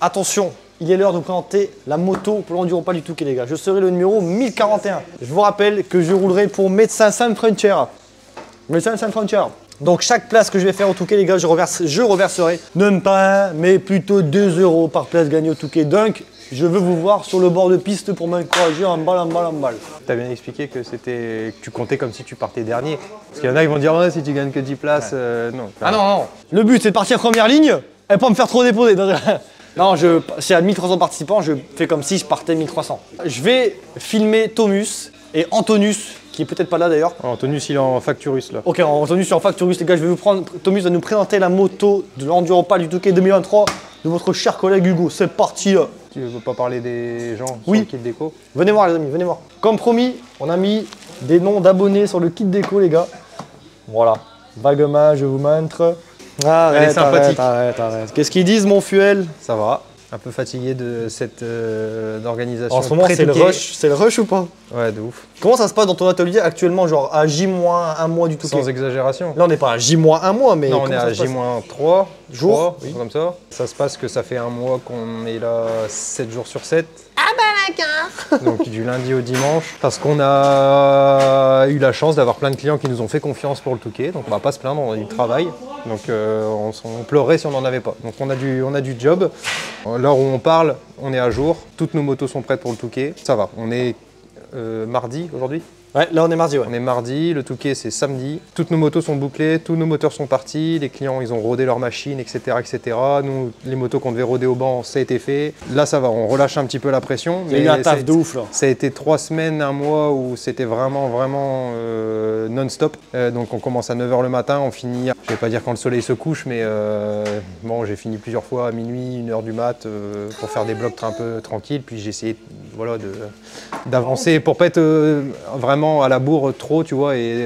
Attention, il est l'heure de vous présenter la moto pour l'enduro pas du Touquet les gars. Je serai le numéro 1041. Je vous rappelle que je roulerai pour Médecins Sans Frontières. Médecins Sans Frontières. Donc chaque place que je vais faire au Touquet les gars, je reverserai non pas 1, mais plutôt 2 € par place gagnée au Touquet. Donc je veux vous voir sur le bord de piste pour m'encourager en balle. Tu as bien expliqué que tu comptais comme si tu partais dernier. Parce qu'il y en a qui vont dire ouais, si tu gagnes que 10 places, non. Ah non. Le but c'est de partir première ligne et pas me faire trop déposer. Non, c'est à 1300 participants, je fais comme si je partais 1300. Je vais filmer Thomus et Antonus, qui est peut-être pas là d'ailleurs. Antonus, il est en Facturus là. Ok, Antonus est en Facturus, les gars, je vais vous prendre. Thomus va nous présenter la moto de l'Enduropal du Touquet 2023 de votre cher collègue Hugo. C'est parti là. Tu veux pas parler des gens sur oui. le kit déco? Venez voir les amis, venez voir. Comme promis, on a mis des noms d'abonnés sur le kit déco les gars. Voilà, vaguement, je vous montre. Elle est sympathique. Arrête. Qu'est-ce qu'ils disent mon fuel? Ça va. Un peu fatigué de cette organisation. En ce moment, c'est le rush ou pas? Ouais, de ouf. Comment ça se passe dans ton atelier actuellement, genre à J-1 mois du Touquet? Sans exagération. Là, on n'est pas à J-1 mois, mais. Non, on est à J-3 jours, oui. Comme ça. Ça se passe que ça fait un mois qu'on est là 7 jours sur 7. Ah bah d'accord. Donc du lundi au dimanche. Parce qu'on a eu la chance d'avoir plein de clients qui nous ont fait confiance pour le Touquet. Donc on va pas se plaindre, on a du travail. Donc on pleurerait si on n'en avait pas. Donc on a du job. L'heure où on parle, on est à jour. Toutes nos motos sont prêtes pour le Touquet. Ça va. On est mardi aujourd'hui. Ouais, là on est mardi, ouais. On est mardi, le Touquet c'est samedi. Toutes nos motos sont bouclées, tous nos moteurs sont partis, les clients ils ont rodé leur machine, etc. etc. Nous, les motos qu'on devait roder au banc, ça a été fait. Là ça va, on relâche un petit peu la pression. Il y a eu un taf de ouf là. Ça a été 3 semaines, un mois où c'était vraiment non-stop. Donc on commence à 9 h le matin, on finit, je vais pas dire quand le soleil se couche, mais bon j'ai fini plusieurs fois à minuit, 1 h du mat pour faire des blocs un peu tranquilles. Puis j'ai essayé voilà, d'avancer pour pas être vraiment à la bourre trop, tu vois, et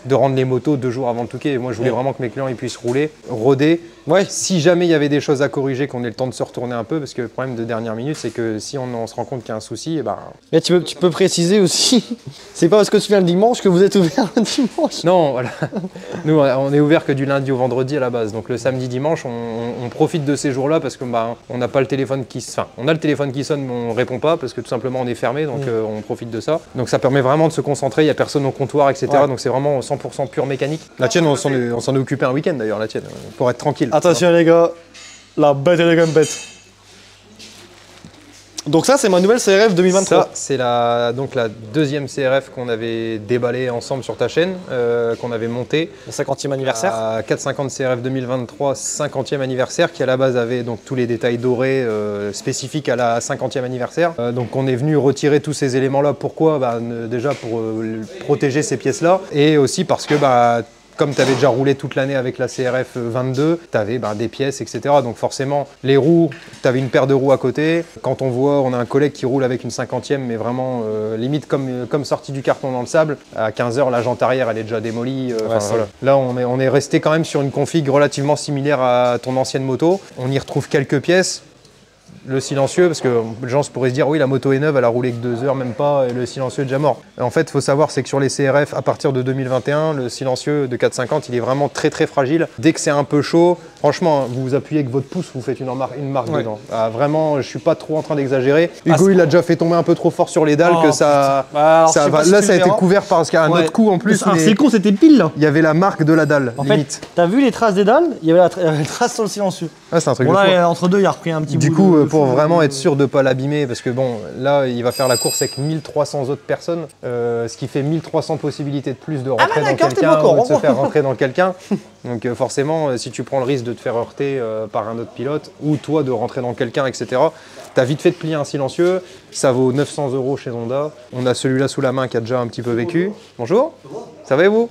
de rendre les motos 2 jours avant le Touquet. Moi, je voulais vraiment que mes clients ils puissent rouler, roder. Ouais. Si jamais il y avait des choses à corriger, qu'on ait le temps de se retourner un peu, parce que le problème de dernière minute, c'est que si on se rend compte qu'il y a un souci, et ben... Mais tu peux préciser aussi, c'est pas parce que tu viens le dimanche que vous êtes ouvert le dimanche. Non, voilà. Nous, on est ouvert que du lundi au vendredi à la base. Donc le samedi, dimanche, on profite de ces jours-là parce que on n'a pas le téléphone qui... Enfin, on a le téléphone qui sonne, mais on répond pas parce que tout simplement on est fermé, donc on profite de ça. Donc ça permet vraiment de se concentrer, il n'y a personne au comptoir, etc. Ouais. Donc c'est vraiment 100% pure mécanique. La tienne, on s'en est occupé un week-end d'ailleurs, la tienne, pour être tranquille. Attention les gars, la bête et les gambettes. Donc ça, c'est ma nouvelle CRF 2023. Ça, c'est donc la deuxième CRF qu'on avait déballée ensemble sur ta chaîne, qu'on avait montée. Le 50e anniversaire. 450 CRF 2023, 50e anniversaire, qui à la base avait donc tous les détails dorés spécifiques à la 50e anniversaire. Donc on est venu retirer tous ces éléments-là. Pourquoi? Déjà pour protéger ces pièces-là, et aussi parce que comme tu avais déjà roulé toute l'année avec la CRF 22, tu avais des pièces, etc. Donc forcément, les roues, tu avais une paire de roues à côté. Quand on voit, on a un collègue qui roule avec une 50e, mais vraiment limite comme sorti du carton dans le sable. À 15 h, la jante arrière, elle est déjà démolie. Ouais, voilà. Là, on est resté quand même sur une config relativement similaire à ton ancienne moto. On y retrouve quelques pièces. Le silencieux, parce que les gens pourraient se dire oui, la moto est neuve, elle a roulé que 2 heures, même pas, et le silencieux est déjà mort. En fait, il faut savoir, c'est que sur les CRF, à partir de 2021, le silencieux de 450, il est vraiment très très fragile. Dès que c'est un peu chaud, franchement, vous vous appuyez avec votre pouce, vous faites une marque dedans. Vraiment, je suis pas trop en train d'exagérer. Hugo, il a déjà fait tomber un peu trop fort sur les dalles, que ça va. Là, ça a été couvert parce qu'il y a un autre coup en plus. C'est con, c'était pile là. Il y avait la marque de la dalle, en limite. fait, t'as vu les traces des dalles? Il y avait la trace sur le silencieux. Ah, c'est un truc bon, de fou. là, entre deux, il a repris un petit bout. Du coup, pour vraiment être sûr de ne pas l'abîmer, parce que bon, là, il va faire la course avec 1300 autres personnes, ce qui fait 1300 possibilités de plus de rentrer dans quelqu'un ou de se faire rentrer dans quelqu'un. Donc forcément, si tu prends le risque de te faire heurter par un autre pilote, ou toi de rentrer dans quelqu'un, etc., tu as vite fait de plier un silencieux, ça vaut 900 € chez Honda. On a celui-là sous la main qui a déjà un petit peu vécu. Bonjour, ça va et vous?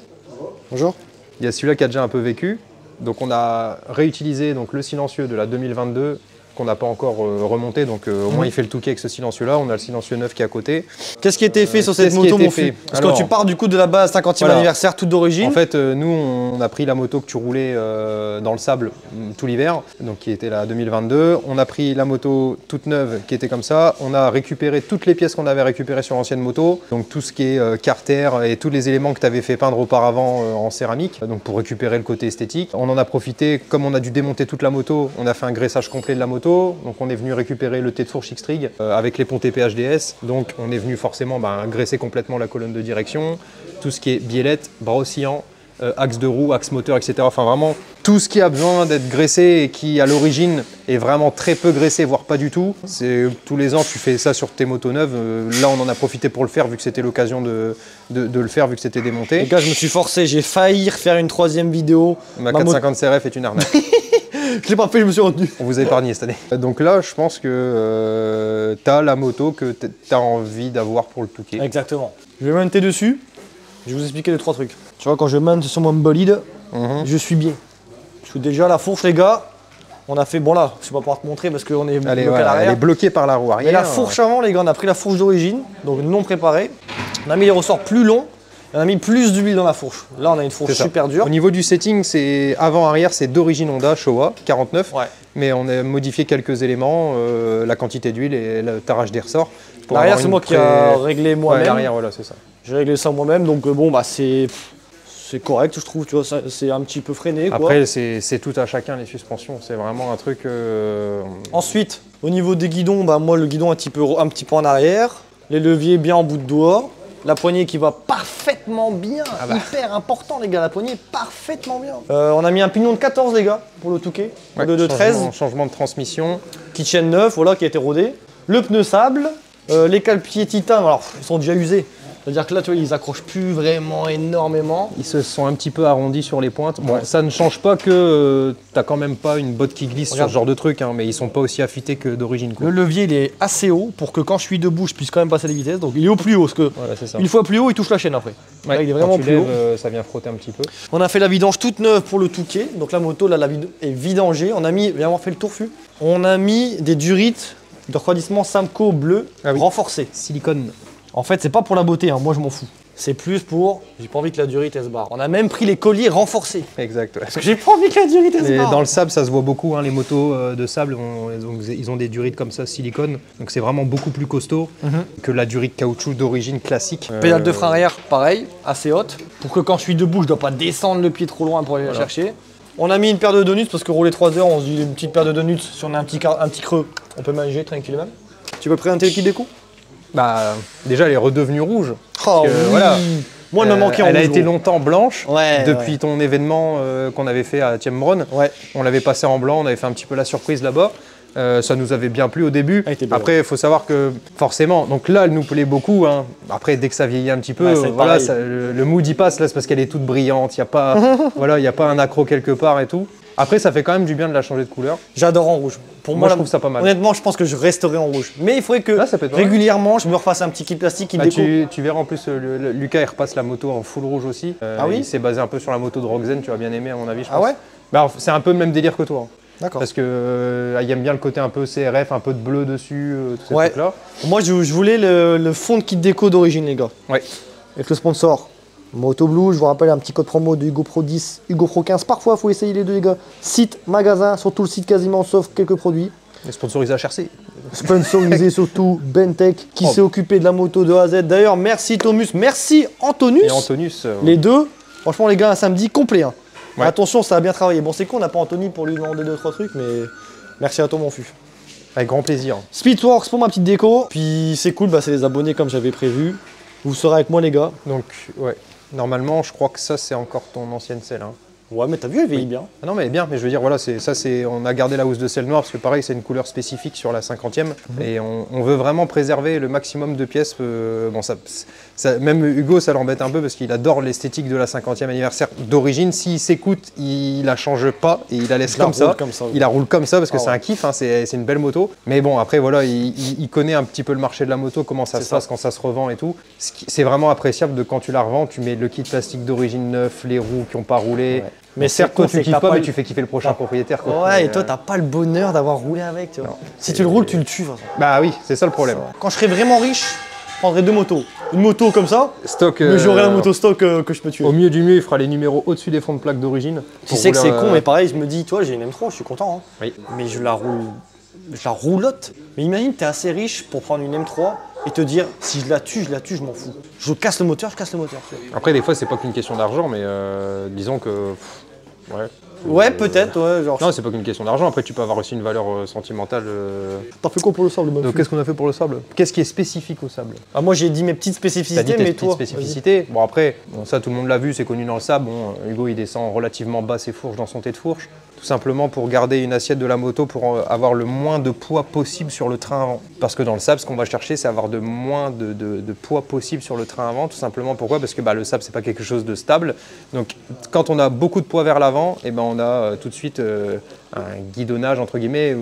Bonjour. Il y a celui-là qui a déjà un peu vécu. Donc on a réutilisé donc, le silencieux de la 2022 qu'on n'a pas encore remonté, donc au moins il fait le Touquet avec ce silencieux-là. On a le silencieux neuf qui est à côté. Qu'est-ce qui a été fait sur cette moto, mon fils? Parce que quand tu pars du coup de la base 50e anniversaire, toute d'origine. En fait, nous, on a pris la moto que tu roulais dans le sable tout l'hiver, donc qui était la 2022. On a pris la moto toute neuve qui était comme ça. On a récupéré toutes les pièces qu'on avait récupérées sur l'ancienne moto, donc tout ce qui est carter et tous les éléments que tu avais fait peindre auparavant en céramique, donc pour récupérer le côté esthétique. On en a profité, comme on a dû démonter toute la moto, on a fait un graissage complet de la moto moto. Donc on est venu récupérer le T de fourche X-Trig avec les ponts TP HDS. Donc on est venu forcément graisser complètement la colonne de direction, tout ce qui est biellette, bras oscillant, axe de roue, axe moteur, etc. Enfin vraiment tout ce qui a besoin d'être graissé et qui à l'origine est vraiment très peu graissé, voire pas du tout. C'est tous les ans tu fais ça sur tes motos neuves. Là on en a profité pour le faire vu que c'était l'occasion de le faire vu que c'était démonté. Les gars, je me suis forcé, j'ai failli refaire une 3e vidéo. Ma 450 CRF est une arnaque. Je l'ai pas fait, je me suis retenu. On vous a épargné cette année. Donc là, je pense que tu as la moto que tu as envie d'avoir pour le Touquet. Exactement. Je vais monter dessus. Je vais vous expliquer les 3 trucs. Tu vois, quand je monte sur mon bolide, je suis bien. Je suis déjà la fourche, les gars. On a fait, bon là, je vais pas pouvoir te montrer parce qu'on est bloqué à l'arrière. Elle est bloquée par la roue arrière. Mais la fourche avant, les gars, on a pris la fourche d'origine, donc non préparée. On a mis les ressorts plus longs. On a mis plus d'huile dans la fourche. Là, on a une fourche super dure. Au niveau du setting, c'est avant-arrière, c'est d'origine Honda Showa 49. Ouais. Mais on a modifié quelques éléments, la quantité d'huile et le tarage des ressorts. L'arrière, c'est moi qui ai réglé moi-même. Ouais, l'arrière, voilà, c'est ça. J'ai réglé ça moi-même, donc bon, bah c'est correct, je trouve. Tu vois, c'est un petit peu freiné. Quoi. Après, c'est tout à chacun les suspensions. C'est vraiment un truc. Ensuite, au niveau des guidons, bah moi le guidon un petit peu en arrière, les leviers bien en bout de doigt. La poignée qui va parfaitement bien, hyper important les gars, la poignée parfaitement bien. On a mis un pignon de 14 les gars pour le Touquet, ouais, de 13. Changement de transmission. Kitchen neuf, voilà, qui a été rodé. Le pneu sable, les cale-pieds titane, alors ils sont déjà usés. C'est-à-dire que là, tu vois, ils accrochent plus vraiment énormément. Ils se sont un petit peu arrondis sur les pointes. Bon, ça ne change pas que t'as quand même pas une botte qui glisse sur ce genre de truc, hein, mais ils sont pas aussi affûtés que d'origine. Le levier, il est assez haut pour que quand je suis debout, je puisse quand même passer les vitesses. Donc il est au plus haut, parce que une fois plus haut, il touche la chaîne après. Ouais, là, il est vraiment plus haut. Ça vient frotter un petit peu. On a fait la vidange toute neuve pour le Touquet. Donc la moto, là, est vidangée. On a mis, viens voir, fait le tour fût. On a mis des durites de refroidissement Samco bleu renforcés. Silicone. En fait, c'est pas pour la beauté, hein, moi je m'en fous. C'est plus pour, j'ai pas envie que la durite elle se barre. On a même pris les colliers renforcés. Exact. Ouais. Parce que j'ai pas envie que la durite elle se barre. Dans le sable, ça se voit beaucoup, hein, les motos de sable, ils ont des durites comme ça, silicone. Donc c'est vraiment beaucoup plus costaud que la durite caoutchouc d'origine classique. Pédale de frein arrière, pareil, assez haute. Pour que quand je suis debout, je dois pas descendre le pied trop loin pour aller la chercher. On a mis une paire de donuts parce que rouler 3 heures, on se dit une petite paire de donuts, si on a un petit creux, on peut manager tranquillement. Tu veux présenter le kit déco? Bah, déjà, elle est redevenue rouge. Oh, oui. Voilà. Moi, elle me manquait en rouge. Elle a été longtemps blanche depuis ouais. ton événement qu'on avait fait à Tiembronn. Ouais. On l'avait passé en blanc, on avait fait un petit peu la surprise là-bas. Ça nous avait bien plu au début. Après, il faut savoir que forcément, donc là, elle nous plaît beaucoup. Hein. Après, dès que ça vieillit un petit peu, voilà, le mood y passe. Là, c'est parce qu'elle est toute brillante. Il n'y a pas, voilà, il y a pas un accro quelque part et tout. Après, ça fait quand même du bien de la changer de couleur. J'adore en rouge. Pour moi, je trouve ça pas mal. Honnêtement, je pense que je resterai en rouge. Mais il faudrait que régulièrement, je me refasse un petit kit plastique qui déco. Tu verras en plus, Lucas, il repasse la moto en full rouge aussi. Ah oui. Il s'est basé un peu sur la moto de Roxen. Tu vas bien aimer, à mon avis, je pense. Ah ouais. Bah, c'est un peu le même délire que toi. Hein. D'accord. Parce que il aime bien le côté un peu CRF, un peu de bleu dessus, tous ces trucs-là. Moi, je voulais le fond de kit déco d'origine, les gars. Ouais. Avec le sponsor Moto Blue, je vous rappelle un petit code promo de Hugo Pro 10, Hugo Pro 15. Parfois, il faut essayer les deux, les gars. Site, magasin, sur tout le site quasiment, sauf quelques produits. Et sponsorisé HRC. Sponsorisé surtout Bentech, qui s'est occupé de la moto de A à Z. D'ailleurs, merci Thomas, merci Antonus. Et Antonus. Les deux. Franchement, les gars, un samedi complet. Hein. Ouais. Attention, ça a bien travaillé. Bon, c'est con, on n'a pas Anthony pour lui demander 2-3 trucs, mais merci à toi, mon fût. Avec grand plaisir. Speedworks pour ma petite déco. Puis c'est cool, bah, c'est les abonnés comme j'avais prévu. Vous serez avec moi, les gars. Donc, ouais. Normalement, je crois que ça, c'est encore ton ancienne selle. Hein. Ouais, mais t'as vu, elle vieillit bien. Ah non, mais elle est bien. Mais je veux dire, voilà, on a gardé la housse de selle noire parce que pareil, c'est une couleur spécifique sur la 50e. Et on veut vraiment préserver le maximum de pièces. Bon, même Hugo, ça l'embête un peu parce qu'il adore l'esthétique de la 50e anniversaire d'origine. S'il s'écoute, il la change pas et il la laisse comme ça. Il la roule comme ça parce que c'est un kiff, hein, c'est une belle moto. Mais bon, après, voilà, il connaît un petit peu le marché de la moto, comment ça se passe quand ça se revend et tout. C'est vraiment appréciable de quand tu la revends, tu mets le kit plastique d'origine neuf, les roues qui n'ont pas roulé. Ouais. Mais certes, toi, tu kiffes pas, mais tu fais kiffer le prochain propriétaire. Quoi. Ouais, et toi, t'as pas le bonheur d'avoir roulé avec. Tu vois. Si tu le roules, tu le tues. Bah oui, c'est ça le problème. Quand je serai vraiment riche, je prendrai 2 motos. Une moto comme ça, mais j'aurai la moto stock que je peux tuer. Au mieux du mieux, il fera les numéros au-dessus des fonds de plaque d'origine. Tu sais que c'est con, mais pareil, je me dis, toi, j'ai une M3, je suis content. Hein. Oui. Mais je la roulotte. Mais imagine, t'es assez riche pour prendre une M3 et te dire, si je la tue, je m'en fous. Je casse le moteur, je casse le moteur. Après, des fois, c'est pas qu'une question d'argent, mais disons que... ouais. Ouais, peut-être, ouais. Genre, Non, c'est pas qu'une question d'argent. Après, tu peux avoir aussi une valeur sentimentale. t'as fait quoi pour le sable, Donc, qu'est-ce qu'on a fait pour le sable? Qu'est-ce qui est spécifique au sable? Ah, moi, j'ai dit mes petites T'as spécificités, dit tes mais petites toi. spécificités. Bon, après, bon, ça, tout le monde l'a vu, c'est connu dans le sable. Bon, Hugo, il descend relativement bas ses fourches dans son thé de fourche. Tout simplement pour garder une assiette de la moto pour avoir le moins de poids possible sur le train avant. Parce que dans le sable, ce qu'on va chercher, c'est avoir de moins de poids possible sur le train avant. Tout simplement pourquoi? Parce que le sable, c'est pas quelque chose de stable. Donc, quand on a beaucoup de poids vers l'avant, eh ben, on a tout de suite un guidonnage, entre guillemets.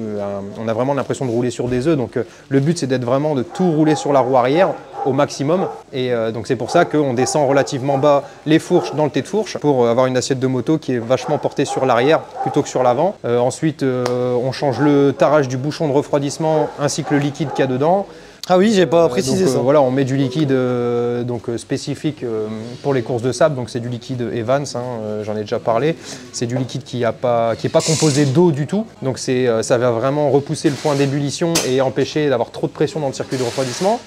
On a vraiment l'impression de rouler sur des œufs. Donc, le but, c'est d'être vraiment de tout rouler sur la roue arrière au maximum. Et donc, c'est pour ça qu'on descend relativement bas les fourches dans le thé de fourche pour avoir une assiette de moto qui est vachement portée sur l'arrière plutôt que sur l'avant. Ensuite, on change le tarage du bouchon de refroidissement ainsi que le liquide qu'il y a dedans. Ah oui, j'ai pas précisé ça. Voilà, on met du liquide spécifique pour les courses de sable, donc c'est du liquide Evans, j'en ai déjà parlé. C'est du liquide qui n'est pas composé d'eau du tout, donc ça va vraiment repousser le point d'ébullition et empêcher d'avoir trop de pression dans le circuit de refroidissement.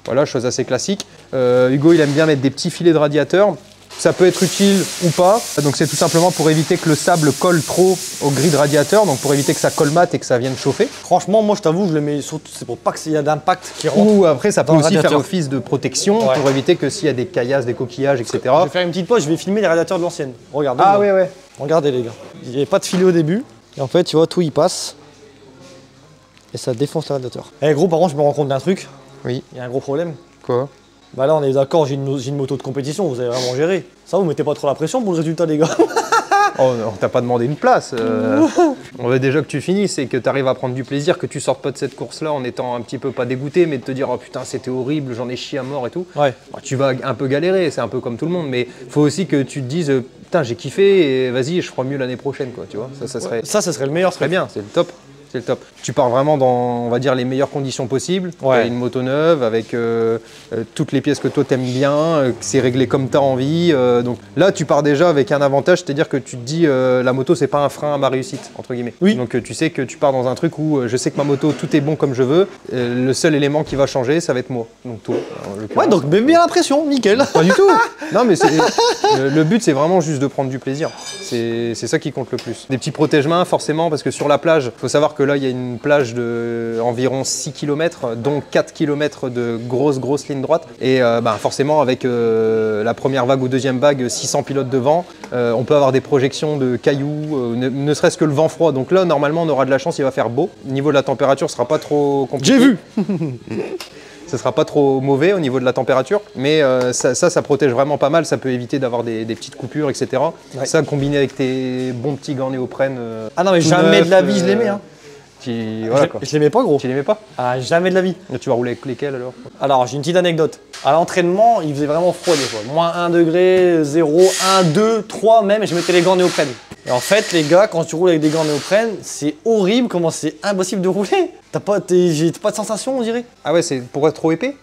Voilà, chose assez classique. Hugo, il aime bien mettre des petits filets de radiateur. Ça peut être utile ou pas, donc c'est tout simplement pour éviter que le sable colle trop aux grilles de radiateur, donc pour éviter que ça colmate et que ça vienne chauffer. Franchement, moi je t'avoue, je le mets surtout, c'est pour pas qu'il y ait d'impact qui rentre. Ou après, ça peut dans le aussi faire radiateur. office de protection pour éviter que s'il y a des caillasses, des coquillages, etc. Je vais faire une petite pause, je vais filmer les radiateurs de l'ancienne. Regardez. Ah ouais, ouais. Regardez les gars. Il n'y avait pas de filet au début. Et en fait, tu vois, tout y passe. Et ça défonce le radiateur. Eh gros, par contre, je me rends compte d'un truc. Oui. Il y a un gros problème. Quoi? Bah là, on est d'accord, j'ai une moto de compétition, vous avez vraiment géré. Ça, vous mettez pas trop la pression pour le résultat, les gars. Oh, on t'a pas demandé une place. On veut déjà que tu finisses et que tu arrives à prendre du plaisir, que tu sortes pas de cette course-là en étant un petit peu pas dégoûté, mais de te dire oh putain c'était horrible, j'en ai chié à mort et tout. Ouais. Bah, tu vas un peu galérer, c'est un peu comme tout le monde, mais faut aussi que tu te dises putain j'ai kiffé et vas-y je ferai mieux l'année prochaine quoi, tu vois. Ça serait Ça serait le meilleur très truc. bien, c'est le top. C'est le top. Tu pars vraiment dans, on va dire, les meilleures conditions possibles. Ouais. T'as une moto neuve avec toutes les pièces que toi t'aimes bien, que c'est réglé comme t'as envie. Donc là, tu pars déjà avec un avantage, c'est-à-dire que tu te dis la moto, c'est pas un frein à ma réussite, entre guillemets. Oui. Donc tu sais que tu pars dans un truc où je sais que ma moto, tout est bon comme je veux. Le seul élément qui va changer, ça va être moi. Donc toi. En l'occurrence. Ouais, donc mets bien la pression, nickel. Pas du tout. Non, mais le but, c'est vraiment juste de prendre du plaisir. C'est ça qui compte le plus. Des petits protège-mains, forcément, parce que sur la plage, il faut savoir que là, il y a une plage de environ 6 km, dont 4 km de grosses lignes droites. Et forcément, avec la première vague ou deuxième vague, 600 pilotes de vent, on peut avoir des projections de cailloux, ne serait-ce que le vent froid. Donc là, normalement, on aura de la chance, il va faire beau. Au niveau de la température, ce sera pas trop compliqué. J'ai vu. Ce sera pas trop mauvais au niveau de la température, mais ça protège vraiment pas mal, ça peut éviter d'avoir des petites coupures, etc. Ouais. Ça, combiné avec tes bons petits gants néoprène. Ah non, mais tout jamais neufs, de la vie, je les mets. Hein. Voilà, quoi. Je les mets pas, gros. Tu les mets pas? Ah, jamais de la vie. Tu vas rouler avec lesquels alors? Alors, j'ai une petite anecdote. À l'entraînement, il faisait vraiment froid des fois. Moins 1 degré, 0, 1, 2, 3 même, et je mettais les gants néoprène. Et en fait, les gars, quand tu roules avec des gants néoprène, c'est horrible, comment c'est impossible de rouler. J'ai pas de sensation, on dirait. Ah ouais, c'est pour être trop épais?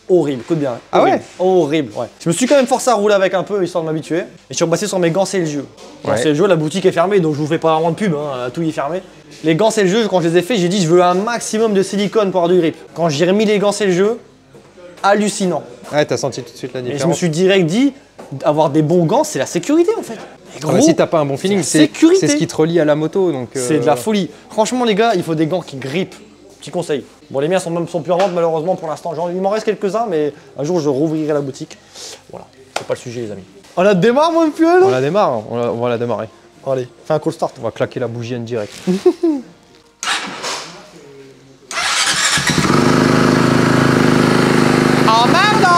Horrible, écoute bien. Ah Horrible. ouais? Horrible, ouais. Je me suis quand même forcé à rouler avec un peu, histoire de m'habituer. Et je suis repassé sur mes gants, c'est le jeu. Gants, Ouais. c'est le jeu, la boutique est fermée, donc je vous fais pas vraiment de pub, hein, tout y est fermé. Les gants, c'est le jeu, quand je les ai faits, j'ai dit je veux un maximum de silicone pour avoir du grip. Quand j'ai remis les gants, c'est le jeu, hallucinant. Ouais, t'as senti tout de suite la Et je différence. me suis direct dit, avoir des bons gants, c'est la sécurité en fait. Et Ah, mais si t'as pas un bon feeling, c'est la sécurité. c'est ce qui te relie à la moto. Donc, C'est de la folie. Franchement, les gars, il faut des gants qui grippent. Petit conseil. Bon, les miens sont plus en vente malheureusement pour l'instant. Il m'en reste quelques-uns, mais un jour je rouvrirai la boutique. Voilà, c'est pas le sujet, les amis. On la démarre, mon puel. On la démarre, on va la démarrer. Allez, fais un call start. On va claquer la bougie en direct. Oh merde!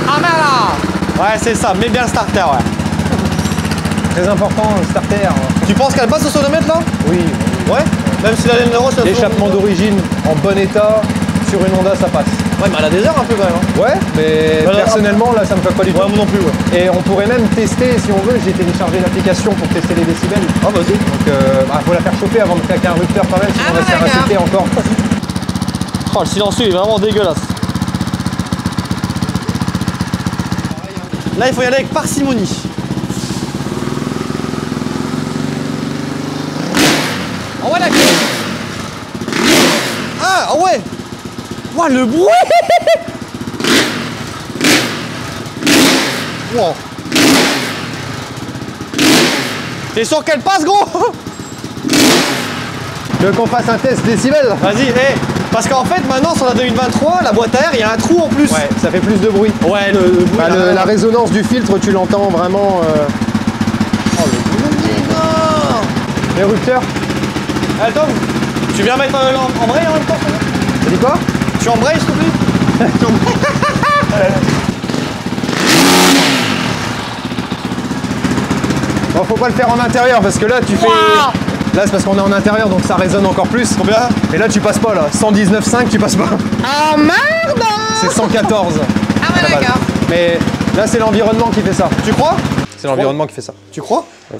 Oh merde! Ouais, c'est ça, mets bien le starter, ouais. Très important, le starter. Tu penses qu'elle passe au sonomètre là? Oui. Ouais? Même si la laine Euro, ça L'échappement d'origine en bon état, sur une Honda, ça passe. Ouais, mais elle a des heures un peu quand même. Hein. Ouais, mais Alors, personnellement, là, ça me fait pas du tout. Ouais, moi non plus, ouais. Et on pourrait même tester, si on veut, j'ai téléchargé l'application pour tester les décibels. Ah, vas-y. Donc, faut la faire chauffer avant de claquer un rupteur quand même, sinon on va se faire insulter encore. Oh, le silencieux est vraiment dégueulasse. Là, il faut y aller avec parcimonie. Oh ouais, d'accord. Ah ouais. Ouah, le bruit. Wow. T'es sûr qu'elle passe, gros? Tu veux qu'on fasse un test décibels? Vas-y, parce qu'en fait, maintenant, sur la 2023, la boîte à air, il y a un trou en plus. Ouais, ça fait plus de bruit. Ouais, le bruit. Bah, la résonance du filtre, tu l'entends vraiment. Oh, le bruit, les gars! Érupteur. Tom, tu viens mettre embraye en même temps? T'as dit quoi? Tu embrayes, s'il te plaît? Bon, faut pas le faire en intérieur parce que là, tu fais. Là, c'est parce qu'on est en intérieur, donc ça résonne encore plus. Combien? Et là, tu passes pas, là. 119,5, tu passes pas. Ah merde! C'est 114. Ah ouais, d'accord. Mais là, c'est l'environnement qui fait ça. Tu crois? C'est l'environnement qui fait ça. Tu crois? Oui.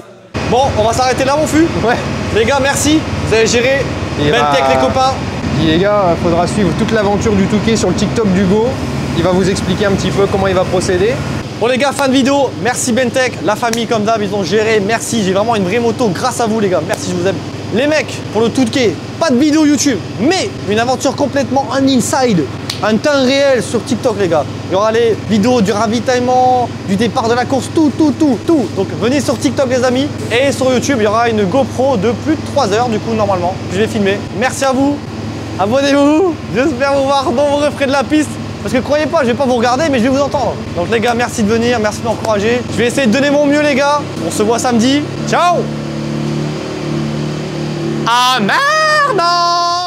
Bon, on va s'arrêter là, mon fût. Ouais. Les gars, merci. Vous avez géré. Bentech, les copains. Puis les gars, faudra suivre toute l'aventure du Touquet sur le TikTok d'Hugo. Il va vous expliquer un petit peu comment il va procéder. Bon les gars, fin de vidéo, merci Bentech, la famille comme d'hab, ils ont géré, merci, j'ai vraiment une vraie moto grâce à vous les gars, merci, je vous aime. Les mecs, pour le Touquet, pas de vidéo YouTube, mais une aventure complètement un inside, un temps réel sur TikTok les gars. Il y aura les vidéos du ravitaillement, du départ de la course, tout. Donc venez sur TikTok les amis, et sur YouTube, il y aura une GoPro de plus de 3 heures du coup normalement, je vais filmer. Merci à vous, abonnez-vous, j'espère vous voir dans vos refrains de la piste. Parce que croyez pas, je vais pas vous regarder, mais je vais vous entendre. Donc les gars, merci de venir, merci de m'encourager. Je vais essayer de donner mon mieux les gars. On se voit samedi. Ciao! Ah merde!